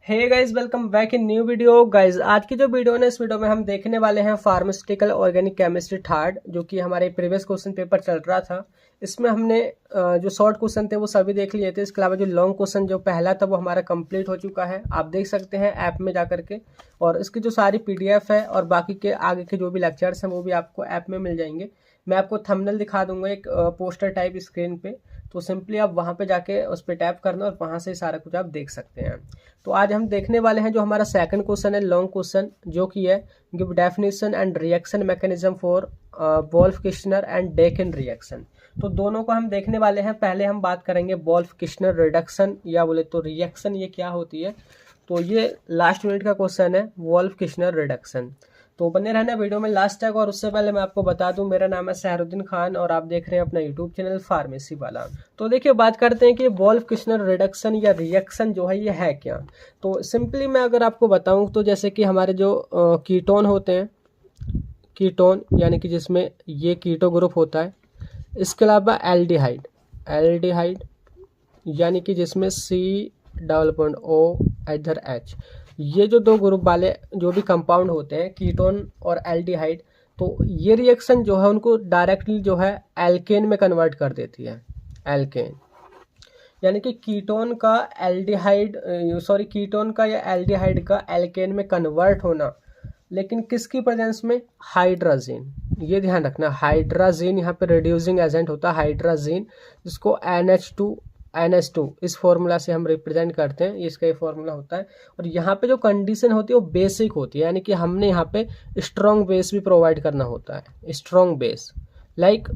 Hey guys, welcome back in new video. Guys, आज की जो वीडियो है इस वीडियो में हम देखने वाले हैं फार्मास्यूटिकल ऑर्गेनिक केमिस्ट्री थर्ड, जो कि हमारे प्रीवियस क्वेश्चन पेपर चल रहा था। इसमें हमने जो शॉर्ट क्वेश्चन थे वो सभी देख लिए थे। इसके अलावा जो लॉन्ग क्वेश्चन जो पहला था वो हमारा कंप्लीट हो चुका है, आप देख सकते हैं ऐप में जा करके। और इसकी जो सारी पीडीएफ है और बाकी के आगे के जो भी लेक्चर्स हैं वो भी आपको ऐप में मिल जाएंगे। मैं आपको थंबनेल दिखा दूंगा एक पोस्टर टाइप स्क्रीन पे, तो सिंपली आप वहाँ पे जाके उस पर टैप करना और वहाँ से सारा कुछ आप देख सकते हैं। तो आज हम देखने वाले हैं जो हमारा सेकंड क्वेश्चन है, लॉन्ग क्वेश्चन, जो कि है give definition and reaction mechanism for Wolff-Kirchner and Deccan reaction. तो दोनों को हम देखने वाले हैं। पहले हम बात करेंगे वोल्फ-किर्चनर रिडक्शन या बोले तो रिएक्शन ये क्या होती है। तो ये लास्ट यूनिट का क्वेश्चन है, वोल्फ-किर्चनर रिडक्शन। तो बने रहना वीडियो में लास्ट तक। और उससे पहले मैं आपको बता दूं, मेरा नाम है सहरुद्दीन खान और आप देख रहे हैं अपना यूट्यूब चैनल फार्मेसी वाला। तो देखिए, बात करते हैं कि वोल्फ-किर्चनर रिडक्शन या रिएक्शन जो है ये है क्या। तो सिंपली मैं अगर आपको बताऊं तो जैसे कि हमारे जो कीटोन होते हैं, कीटोन यानी कि जिसमें ये कीटो ग्रुप होता है। इसके अलावा एल्डिहाइड, एल्डिहाइड यानी कि जिसमें सी डबल बॉन्ड ओ इधर एच, ये जो दो ग्रुप वाले जो भी कंपाउंड होते हैं कीटोन और एल्डिहाइड, तो ये रिएक्शन जो है उनको डायरेक्टली जो है एल्केन में कन्वर्ट कर देती है। एल्केन यानी कि कीटोन का एल्डिहाइड कीटोन का या एल्डिहाइड का एल्केन में कन्वर्ट होना, लेकिन किसकी प्रेजेंस में? हाइड्राजीन। ये ध्यान रखना, हाइड्राजीन यहाँ पे रिड्यूसिंग एजेंट होता है, हाइड्राजीन, जिसको NH2 इस फॉर्मूला से हम रिप्रेजेंट करते हैं। इसका ये फॉर्मूला होता है। और यहाँ पे जो कंडीशन होती है वो बेसिक होती है, यानी कि हमने यहाँ पे स्ट्रॉन्ग बेस भी प्रोवाइड करना होता है। स्ट्रॉन्ग बेस लाइक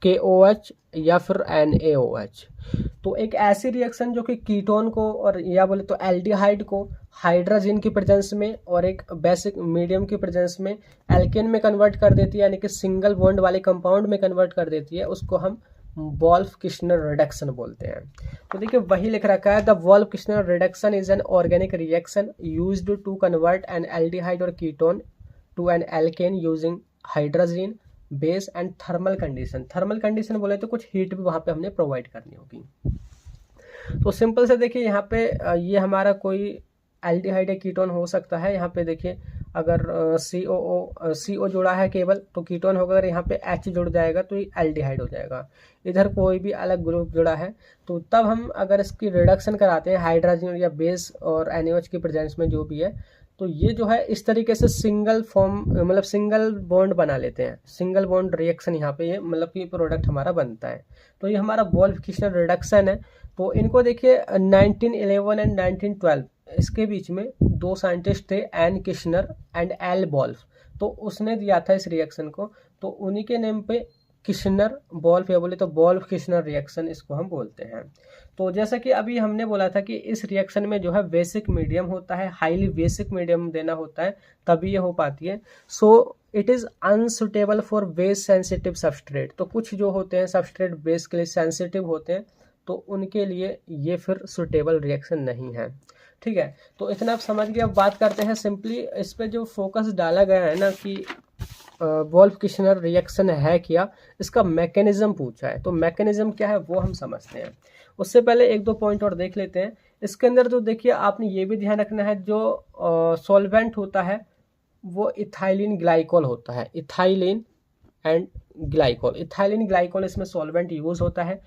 KOH या फिर NaOH। तो एक ऐसी रिएक्शन जो कि कीटोन को और या बोले तो एल्डिहाइड को हाइड्रोजन की प्रेजेंस में और एक बेसिक मीडियम की प्रेजेंस में एल्केन में कन्वर्ट कर देती है, यानी कि सिंगल बॉन्ड वाले कंपाउंड में कन्वर्ट कर देती है, उसको हम वोल्फ-किर्चनर रिडक्शन बोलते हैं। तो देखिए वही लिख रखा है, the Wolff Kishner reduction is an organic reaction used to convert an aldehyde और ketone to an alkane using hydrogen base and thermal condition. Thermal condition बोले तो कुछ हीट भी वहाँ पे हमने प्रोवाइड करनी होगी। तो सिंपल से देखिए यहाँ पे ये हमारा कोई एल्डिहाइड या कीटोन हो सकता है। यहाँ पे देखिए अगर CO जुड़ा है केवल तो कीटोन होगा, अगर यहाँ पे H जुड़ जाएगा तो ये एल्डिहाइड हो जाएगा। इधर कोई भी अलग ग्रुप जुड़ा है तो तब हम अगर इसकी रिडक्शन कराते हैं हाइड्रोजन या बेस और NaOH की प्रेजेंस में जो भी है, तो ये जो है इस तरीके से सिंगल फॉर्म मतलब सिंगल बॉन्ड बना लेते हैं। सिंगल बॉन्ड रिएक्शन यहाँ पे ये मतलब कि प्रोडक्ट हमारा बनता है। तो ये हमारा वोल्फ-किर्चनर रिडक्शन है। तो इनको देखिए 1911 एंड 1912 इसके बीच में दो साइंटिस्ट थे, N Kishner and L Wolff. तो उसने दिया था इस रिएक्शन को, तो उन्हीं के नेम पे किर्चनर वोल्फ या बोले तो वोल्फ-किर्चनर रिएक्शन इसको हम बोलते हैं। तो जैसा कि अभी हमने बोला था कि इस रिएक्शन में जो है बेसिक मीडियम होता है, हाईली बेसिक मीडियम देना होता है तभी ये हो पाती है। So it is unsuitable for base sensitive substrate. तो कुछ जो होते हैं सबस्ट्रेट बेस के लिए सेंसिटिव होते हैं, तो उनके लिए ये फिर सुटेबल रिएक्शन नहीं है। ठीक है, तो इतना आप समझ गए। अब बात करते हैं सिंपली इस पे जो फोकस डाला गया है ना कि वोल्फ-किर्चनर रिएक्शन है क्या, इसका मैकेनिज्म पूछा है। तो मैकेनिज्म क्या है वो हम समझते हैं। उससे पहले एक दो पॉइंट और देख लेते हैं। इसके अंदर तो देखिए आपने ये भी ध्यान रखना है, जो सॉल्वेंट होता है वो इथाइलिन ग्लाइकोल होता है। Ethylene and glycol, ethylene glycol इसमें सॉल्वेंट यूज होता है।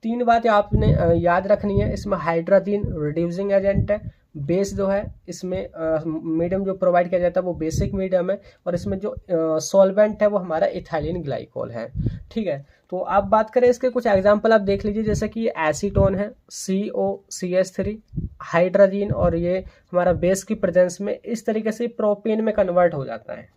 तीन बातें आपने याद रखनी है। इसमें हाइड्रोजन रिड्यूसिंग एजेंट है, बेस जो है इसमें मीडियम जो प्रोवाइड किया जाता है वो बेसिक मीडियम है, और इसमें जो सॉल्वेंट है वो हमारा इथाइलिन ग्लाइकोल है। ठीक है, तो आप बात करें इसके कुछ एग्जांपल आप देख लीजिए, जैसे कि एसीटोन है COCH3, हाइड्रोजन और ये हमारा बेस की प्रेजेंस में इस तरीके से प्रोपेन में कन्वर्ट हो जाता है।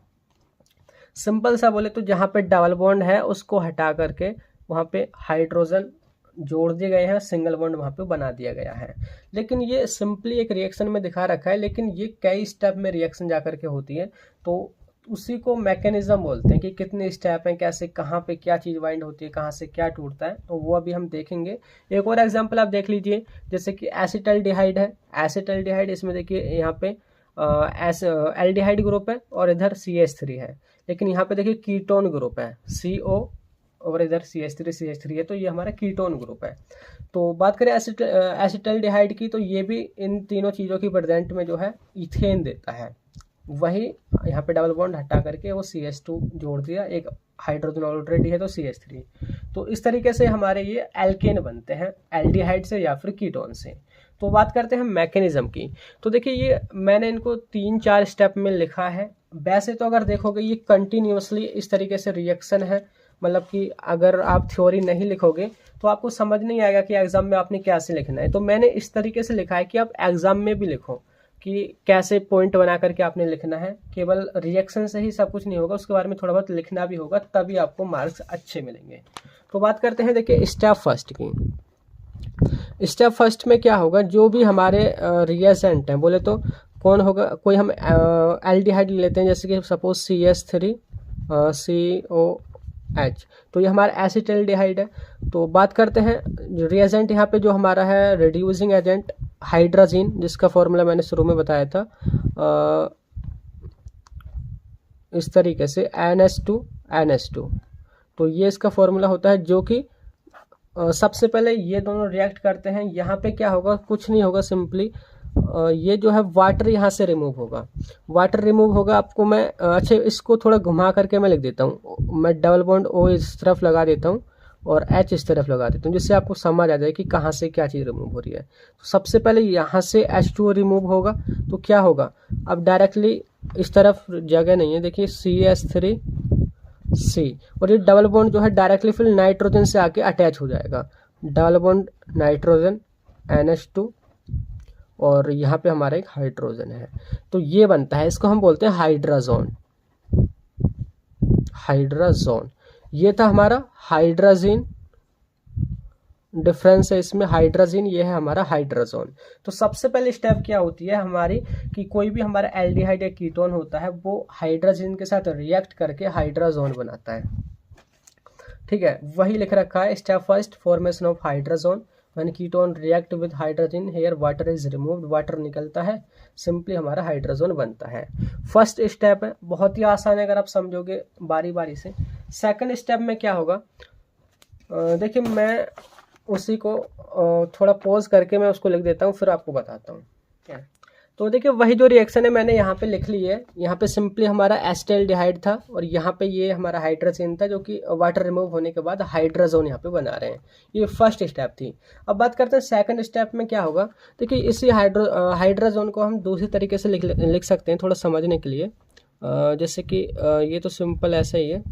सिंपल सा बोले तो जहाँ पे डबल बॉन्ड है उसको हटा करके वहाँ पे हाइड्रोजन जोड़ दिए गए हैं, सिंगल बॉन्ड वहाँ पे बना दिया गया है। लेकिन ये सिंपली एक रिएक्शन में दिखा रखा है, लेकिन ये कई स्टेप में रिएक्शन जा करके होती है। तो उसी को मैकेनिज्म बोलते हैं कि कितने स्टेप हैं, कैसे कहाँ पे क्या चीज़ वाइंड होती है, कहाँ से क्या टूटता है, तो वो अभी हम देखेंगे। एक और एग्जाम्पल आप देख लीजिए, जैसे कि एसिटल्डिहाइड है। एसिटल्डिहाइड इसमें देखिए यहाँ पे एल्डिहाइड ग्रुप है और इधर CH3 है, लेकिन यहाँ पे देखिए कीटोन ग्रुप है और इधर CH3 है, तो ये हमारा कीटोन ग्रुप है। तो बात करें एसिटल्डिहाइड की, तो ये भी इन तीनों चीज़ों की प्रेजेंट में जो है इथेन देता है। वही यहाँ पे डबल बॉन्ड हटा करके वो CH2 जोड़ दिया, एक हाइड्रोजन ऑलरेडी है तो CH3। तो इस तरीके से हमारे ये एल्केन बनते हैं एल्डिहाइड से या फिर कीटोन से। तो बात करते हैं मैकेनिज्म की। तो देखिए ये मैंने इनको 3-4 स्टेप में लिखा है। वैसे तो अगर देखोगे ये कंटिन्यूसली इस तरीके से रिएक्शन है, मतलब कि अगर आप थ्योरी नहीं लिखोगे तो आपको समझ नहीं आएगा कि एग्जाम में आपने कैसे लिखना है। तो मैंने इस तरीके से लिखा है कि आप एग्जाम में भी लिखो कि कैसे पॉइंट बना करके आपने लिखना है। केवल रिएक्शन से ही सब कुछ नहीं होगा, उसके बारे में थोड़ा बहुत लिखना भी होगा, तभी आपको मार्क्स अच्छे मिलेंगे। तो बात करते हैं देखिए स्टेप फर्स्ट की। स्टेप फर्स्ट में क्या होगा, जो भी हमारे रिएजेंट हैं बोले तो कौन होगा, कोई हम एल्डिहाइड लेते हैं, जैसे कि सपोज CH3 COH, तो ये हमारा एसिटल्डिहाइड है। तो बात करते हैं रिएजेंट यहाँ पे जो हमारा है रिड्यूसिंग एजेंट हाइड्रोजीन, जिसका फॉर्मूला मैंने शुरू में बताया था इस तरीके से NH2। तो ये इसका फॉर्मूला होता है, जो कि सबसे पहले ये दोनों रिएक्ट करते हैं। यहाँ पे क्या होगा, कुछ नहीं होगा, सिंपली ये जो है वाटर यहाँ से रिमूव होगा। वाटर रिमूव होगा, आपको मैं अच्छा इसको थोड़ा घुमा करके मैं लिख देता हूँ। मैं डबल बॉन्ड O इस तरफ लगा देता हूँ और H इस तरफ लगा देता हूँ, जिससे आपको समझ आ जाए कि कहाँ से क्या चीज़ रिमूव हो रही है। तो सबसे पहले यहाँ से H2O रिमूव होगा, तो क्या होगा, अब डायरेक्टली इस तरफ जगह नहीं है, देखिए CH3C, और ये डबल बॉन्ड जो है डायरेक्टली फिर नाइट्रोजन से आके अटैच हो जाएगा। डबल बॉन्ड नाइट्रोजन NH2, और यहाँ पे हमारा एक हाइड्रोजन है, तो ये बनता है, इसको हम बोलते हैं हाइड्राजोन। ये था हमारा हाइड्रोजन, डिफरेंस है इसमें, हाइड्रोजन ये है हमारा हाइड्राजोन। तो सबसे पहले स्टेप क्या होती है हमारी, कि कोई भी हमारा एल्डिहाइड या कीटोन होता है वो हाइड्रोजन के साथ रिएक्ट करके हाइड्राजोन बनाता है। ठीक है, वही लिख रखा है step first, formation of hydrazone. When ketone react with hydrogen here water is removed, water निकलता है, सिंपली हमारा हाइड्रोजन बनता है। फर्स्ट स्टेप है, बहुत ही आसान है अगर आप समझोगे बारी बारी से। सेकंड स्टेप में क्या होगा, देखिए मैं उसी को थोड़ा पॉज करके मैं उसको लिख देता हूँ, फिर आपको बताता हूँ क्या। तो देखिए वही जो रिएक्शन है मैंने यहाँ पे लिख ली है। यहाँ पे सिंपली हमारा एसिटल्डिहाइड था और यहाँ पे ये हमारा हाइड्रोजन था, जो कि वाटर रिमूव होने के बाद हाइड्राजोन यहाँ पे बना रहे हैं। ये फर्स्ट स्टेप थी। अब बात करते हैं सेकंड स्टेप में क्या होगा। देखिए इसी हाइड्राजोन को हम दूसरी तरीके से लिख सकते हैं थोड़ा समझने के लिए। जैसे कि ये तो सिंपल ऐसा ही है,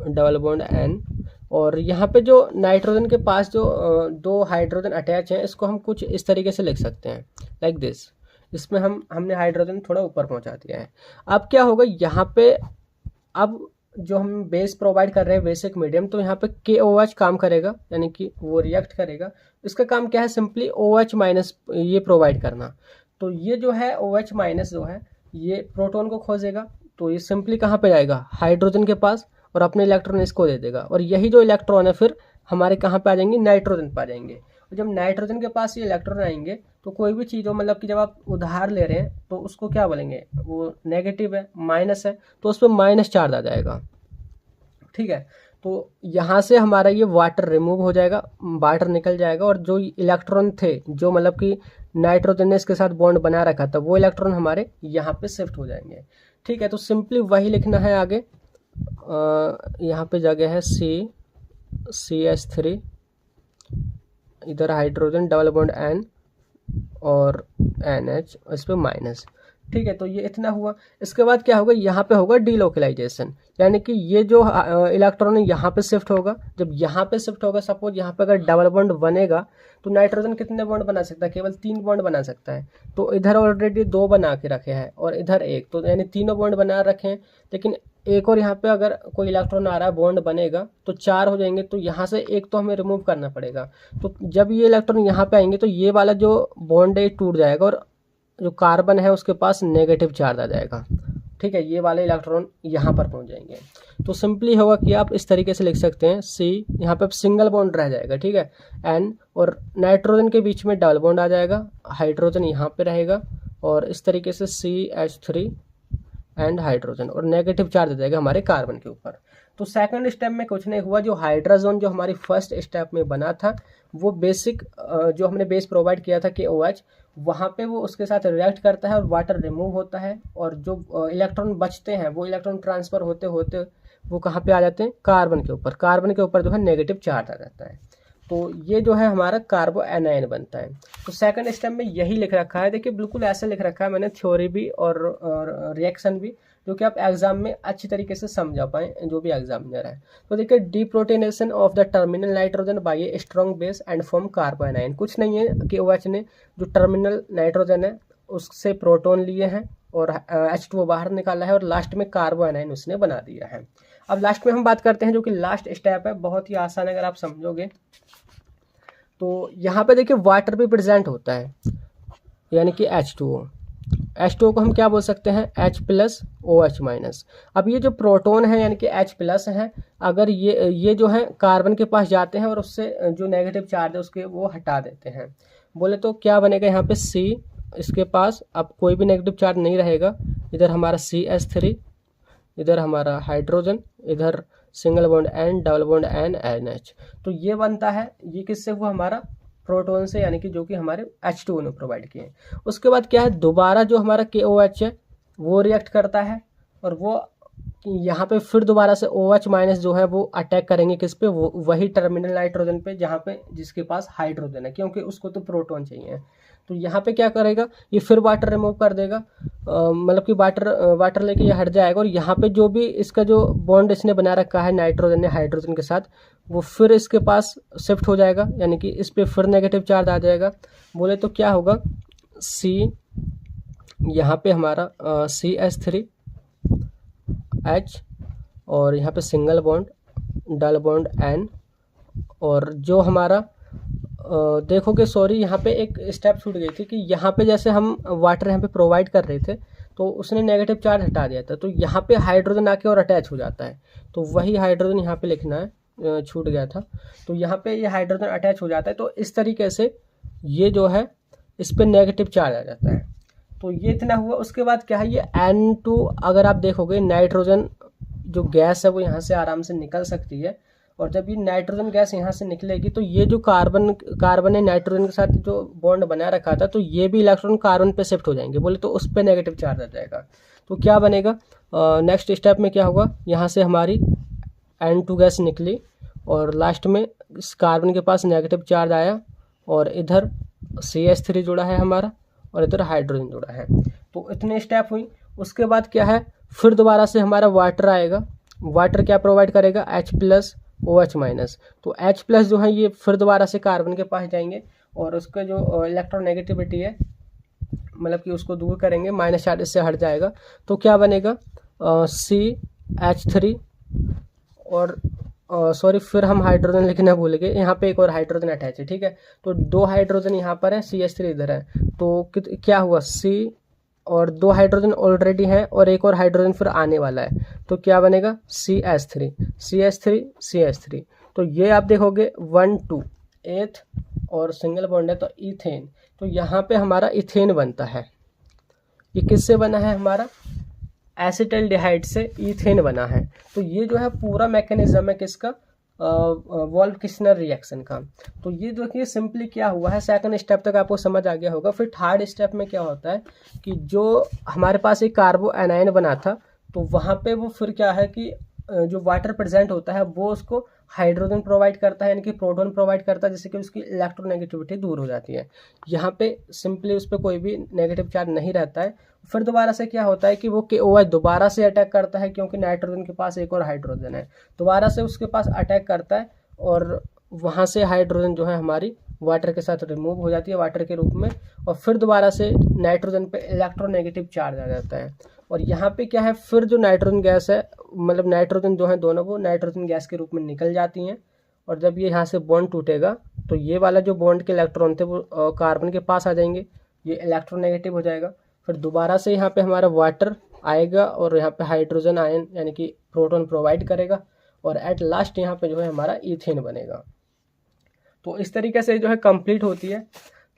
डबल बॉन्ड N, और यहाँ पे जो नाइट्रोजन के पास जो दो हाइड्रोजन अटैच हैं, इसको हम कुछ इस तरीके से लिख सकते हैं, लाइक दिस। इसमें हमने हाइड्रोजन थोड़ा ऊपर पहुँचा दिया है। अब क्या होगा यहाँ पे, अब जो हम बेस प्रोवाइड कर रहे हैं बेसिक मीडियम, तो यहाँ पे KOH काम करेगा, यानी कि वो रिएक्ट करेगा। इसका काम क्या है, सिंपली OH माइनस ये प्रोवाइड करना। तो ये जो है OH माइनस जो है ये प्रोटॉन को खोजेगा, तो ये सिंपली कहाँ पे जाएगा, हाइड्रोजन के पास, और अपने इलेक्ट्रॉन इसको दे देगा। और यही जो इलेक्ट्रॉन है फिर हमारे कहाँ पे आ जाएंगे, नाइट्रोजन पे आ जाएंगे। और जब नाइट्रोजन के पास ये इलेक्ट्रॉन आएंगे तो कोई भी चीज़ हो, मतलब कि जब आप उधार ले रहे हैं तो उसको क्या बोलेंगे, वो नेगेटिव है, माइनस है, तो उस पर माइनस चार्ज आ जाएगा। ठीक है, तो यहाँ से हमारा ये वाटर रिमूव हो जाएगा, वाटर निकल जाएगा, और जो इलेक्ट्रॉन थे जो मतलब कि नाइट्रोजन ने इसके साथ बॉन्ड बना रखा था, वो इलेक्ट्रॉन हमारे यहाँ पे शिफ्ट हो जाएंगे। ठीक है, तो सिंपली वही लिखना है आगे। यहाँ पे जगह है CH3, इधर हाइड्रोजन, डबल बॉन्ड N और NH, इस पे माइनस। ठीक है, तो ये इतना हुआ। इसके बाद क्या होगा, यहाँ पे होगा डीलोकलाइजेशन, यानी कि ये जो इलेक्ट्रॉन है यहाँ पे शिफ्ट होगा। जब यहाँ पे शिफ्ट होगा, सपोज यहाँ पे अगर डबल बॉन्ड बनेगा तो नाइट्रोजन कितने बॉन्ड बना सकता है, केवल 3 बॉन्ड बना सकता है। तो इधर ऑलरेडी 2 बना के रखे हैं और इधर 1, तो यानी तीनों बॉन्ड बना रखे हैं। लेकिन एक और यहाँ पे अगर कोई इलेक्ट्रॉन आ रहा है, बॉन्ड बनेगा तो 4 हो जाएंगे, तो यहाँ से एक तो हमें रिमूव करना पड़ेगा। तो जब ये इलेक्ट्रॉन यहाँ पे आएंगे तो ये वाला जो बॉन्ड है टूट जाएगा और जो कार्बन है उसके पास नेगेटिव चार्ज आ जाएगा। ठीक है, ये वाले इलेक्ट्रॉन यहाँ पर पहुँच जाएंगे। तो सिंपली होगा कि आप इस तरीके से लिख सकते हैं, C यहाँ पे सिंगल बॉन्ड रह जाएगा, ठीक है, N, और नाइट्रोजन के बीच में डबल बॉन्ड आ जाएगा, हाइड्रोजन यहाँ पे रहेगा, और इस तरीके से CH3 एंड हाइड्रोजन, और नेगेटिव चार्ज आ जाएगा हमारे कार्बन के ऊपर। तो सेकंड स्टेप में कुछ नहीं हुआ, जो हाइड्रोजन जो हमारी फर्स्ट स्टेप में बना था वो बेसिक जो हमने बेस प्रोवाइड किया था KOH, वहाँ पे वो उसके साथ रिएक्ट करता है और वाटर रिमूव होता है, और जो इलेक्ट्रॉन बचते हैं वो इलेक्ट्रॉन ट्रांसफ़र होते होते वो कहाँ पे आ जाते हैं, कार्बन के ऊपर। कार्बन के ऊपर जो है नेगेटिव चार्ज आ जाता है, तो ये जो है हमारा कार्बो एनायन बनता है। तो सेकंड स्टेप में यही लिख रखा है, देखिए बिल्कुल ऐसे लिख रखा है मैंने, थ्योरी भी और रिएक्शन भी, जो कि आप एग्जाम में अच्छी तरीके से समझा पाएँ जो भी एग्जामिनर है। तो देखिए deprotonation of the terminal nitrogen by a strong base and form carbanion. कुछ नहीं है, KOH ने जो टर्मिनल नाइट्रोजन है उससे प्रोटॉन लिए हैं और H2O बाहर निकाला है, और लास्ट में कार्बो एनायन उसने बना दिया है। अब लास्ट में हम बात करते हैं जो कि लास्ट स्टेप है, बहुत ही आसान है अगर आप समझोगे। तो यहाँ पे देखिए वाटर भी प्रेजेंट होता है, यानी कि H2O को हम क्या बोल सकते हैं, H+OH-। अब ये जो प्रोटॉन है यानी कि H+ है, अगर ये जो है कार्बन के पास जाते हैं और उससे जो नेगेटिव चार्ज है उसके वो हटा देते हैं, बोले तो क्या बनेगा यहाँ पे C, इसके पास अब कोई भी नेगेटिव चार्ज नहीं रहेगा, इधर हमारा CH3, इधर हमारा हाइड्रोजन, इधर single bond N, double bond N, NH। तो ये बनता है, ये किससे हुआ, हमारा प्रोटॉन से, यानी कि जो कि हमारे H2O ने प्रोवाइड किए। उसके बाद क्या है, दोबारा जो हमारा KOH है वो रिएक्ट करता है, और वो यहाँ पे फिर दोबारा से OH- जो है वो अटैक करेंगे किस पे, वो वही टर्मिनल नाइट्रोजन पे जहाँ पे जिसके पास हाइड्रोजन है, क्योंकि उसको तो प्रोटॉन चाहिए। तो यहाँ पे क्या करेगा, ये फिर वाटर रिमूव कर देगा, मतलब कि वाटर लेके ये हट जाएगा, और यहाँ पे जो भी इसका जो बॉन्ड इसने बना रखा है नाइट्रोजन ने हाइड्रोजन के साथ, वो फिर इसके पास शिफ्ट हो जाएगा, यानी कि इस पे फिर नेगेटिव चार्ज आ जाएगा। बोले तो क्या होगा, C यहाँ पे हमारा CH3H, और यहाँ पे single bond, double bond N, और जो हमारा देखोगे, सॉरी यहाँ पे एक स्टेप छूट गई थी कि यहाँ पे जैसे हम वाटर यहाँ पे प्रोवाइड कर रहे थे तो उसने नेगेटिव चार्ज हटा दिया था, तो यहाँ पे हाइड्रोजन आके और अटैच हो जाता है, तो वही हाइड्रोजन यहाँ पे लिखना है, छूट गया था। तो यहाँ पे ये हाइड्रोजन अटैच हो जाता है, तो इस तरीके से ये जो है इस पर नेगेटिव चार्ज आ जाता है। तो ये इतना हुआ। उसके बाद क्या है, ये N2 अगर आप देखोगे, नाइट्रोजन जो गैस है वो यहाँ से आराम से निकल सकती है, और जब ये नाइट्रोजन गैस यहाँ से निकलेगी तो ये जो कार्बन ने नाइट्रोजन के साथ जो बॉन्ड बना रखा था, तो ये भी इलेक्ट्रॉन कार्बन पे शिफ्ट हो जाएंगे, बोले तो उस पर नेगेटिव चार्ज आ जाएगा। तो क्या बनेगा, नेक्स्ट स्टेप में क्या होगा, यहाँ से हमारी N2 गैस निकली, और लास्ट में इस कार्बन के पास नेगेटिव चार्ज आया, और इधर CH3 जुड़ा है हमारा, और इधर हाइड्रोजन जुड़ा है। तो इतने स्टेप हुई। उसके बाद क्या है, फिर दोबारा से हमारा वाटर आएगा। वाटर क्या प्रोवाइड करेगा, H+OH-। तो H+ जो है ये फिर दोबारा से कार्बन के पास जाएंगे, और उसका जो इलेक्ट्रोनेगेटिविटी है, मतलब कि उसको दूर करेंगे, माइनस चार्ज इससे हट जाएगा। तो क्या बनेगा, CH3, और सॉरी फिर हम हाइड्रोजन लिखना भूल गए, यहाँ पे एक और हाइड्रोजन अटैच है, ठीक है। तो 2 हाइड्रोजन यहाँ पर है, CH3 इधर है, तो क्या हुआ, C, और 2 हाइड्रोजन ऑलरेडी हैं और एक और हाइड्रोजन फिर आने वाला है, तो क्या बनेगा, CH3। तो ये आप देखोगे 1 2 8 और सिंगल बॉन्ड है तो इथेन। तो यहाँ पे हमारा इथेन बनता है। ये किससे बना है, हमारा एसिटाल्डिहाइड से इथेन बना है। तो ये जो है पूरा मैकेनिज्म है किसका, वोल्फ-किर्चनर रिएक्शन का। तो ये देखिए सिंपली क्या हुआ है, सेकंड स्टेप तक आपको समझ आ गया होगा। फिर थर्ड स्टेप में क्या होता है कि जो हमारे पास एक कार्बो एनायन बना था, तो वहाँ पे वो फिर क्या है कि जो वाटर प्रेजेंट होता है वो उसको हाइड्रोजन प्रोवाइड करता है, यानी कि प्रोटॉन प्रोवाइड करता है, जिससे कि उसकी इलेक्ट्रोनेगेटिविटी दूर हो जाती है। यहाँ पे सिंपली उस पर कोई भी नेगेटिव चार्ज नहीं रहता है। फिर दोबारा से क्या होता है कि वो KOH दोबारा से अटैक करता है, क्योंकि नाइट्रोजन के पास एक और हाइड्रोजन है, दोबारा से उसके पास अटैक करता है, और वहाँ से हाइड्रोजन जो है हमारी वाटर के साथ रिमूव हो जाती है वाटर के रूप में, और फिर दोबारा से नाइट्रोजन पे इलेक्ट्रोनेगेटिव चार्ज आ जाता है। और यहाँ पे क्या है, फिर जो नाइट्रोजन गैस है, मतलब नाइट्रोजन जो है दोनों वो नाइट्रोजन गैस के रूप में निकल जाती हैं, और जब ये यहाँ से बॉन्ड टूटेगा तो ये वाला जो बॉन्ड के इलेक्ट्रॉन थे वो कार्बन के पास आ जाएंगे, ये इलेक्ट्रोनेगेटिव हो जाएगा। फिर दोबारा से यहाँ पे हमारा वाटर आएगा, और यहाँ पे हाइड्रोजन आयन यानी कि प्रोटॉन प्रोवाइड करेगा, और एट लास्ट यहाँ पे जो है हमारा इथेन बनेगा। तो इस तरीके से जो है कंप्लीट होती है।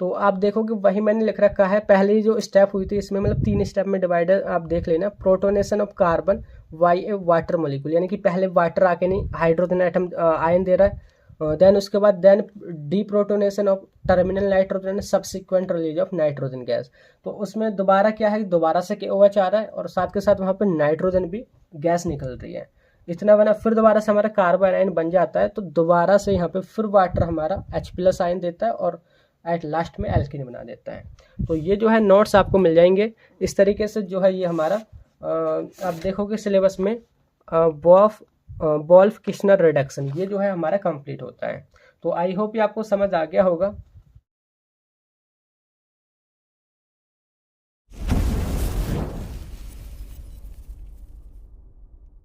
तो आप देखोगे वही मैंने लिख रखा है। पहली जो स्टेप हुई थी इसमें मतलब 3 स्टेप में डिवाइडर आप देख लेना। Protonation of carbon by a water molecule, यानी कि पहले वाटर आके नहीं हाइड्रोजन एटम आयन दे रहा है। देन उसके बाद then deprotonation of terminal nitrogen subsequent release of nitrogen gas. तो उसमें दोबारा क्या है, दोबारा से KOH आ रहा है और साथ के साथ वहाँ पर नाइट्रोजन भी गैस निकल रही है। इतना बना, फिर दोबारा से हमारा कार्बन आयन बन जाता है। तो दोबारा से यहाँ पे फिर वाटर हमारा H+ आयन देता है और एट लास्ट में एल्कीन बना देता है। तो ये जो है नोट्स आपको मिल जाएंगे इस तरीके से। जो है ये हमारा आप देखोगे सिलेबस में वोल्फ-किर्चनर रिडक्शन, ये जो है हमारा कंप्लीट होता है। तो आई होप ये आपको समझ आ गया होगा।